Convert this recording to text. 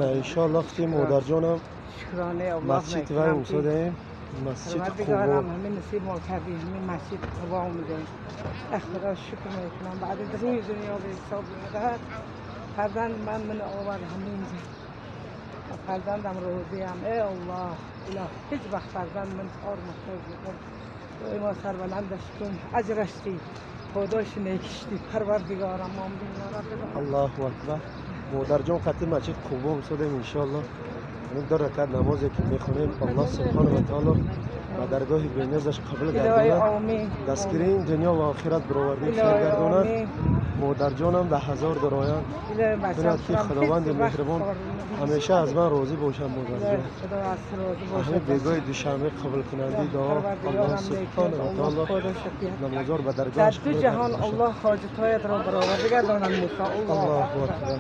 انشالله خیلی مادر جانم شکرانه الله مسجد و اومده مسجد پروردگارم قوا همین نصیب ما کردی همین مسجد قوا اومده خدا شکر میکنم بعد از این دنیا به حساب ندهد فرزند من آورد همینجا فرزندم روزیم ای الله اله هیچ وقت فرزند من خار محتاج نکن تو ما سر بلندش کن اجرش دی خودش نیکشتی پروردگارم آمین یا رب العالمین. الله اکبر مادر جان خطی مسجد قوا اومده انشالله این در رکعت نمازی که میخونیم الله سبحانه و تعالی و درگاه بینیازش قبول الهی گرداند آمین دستگیرین دنیا و آخرت برآورده خیر الهی گرداند آمین مادر جانم به هزار درآیند الهی بچه‌م کند که خداوند هیچ وقت مهربان کار نمی‌کنه. همیشه از من راضی باشم مادر الهی جان خدا از راضی همه باشه بیگاه دوشنبه قبول کننده دعا الله سبحانه و الله تعالی خدا شکر نمازار به در درگاهش دو قبول جهان گرداند. الله حاجتهایت را برآورده گرداند موسی الله الله اکبر اکبر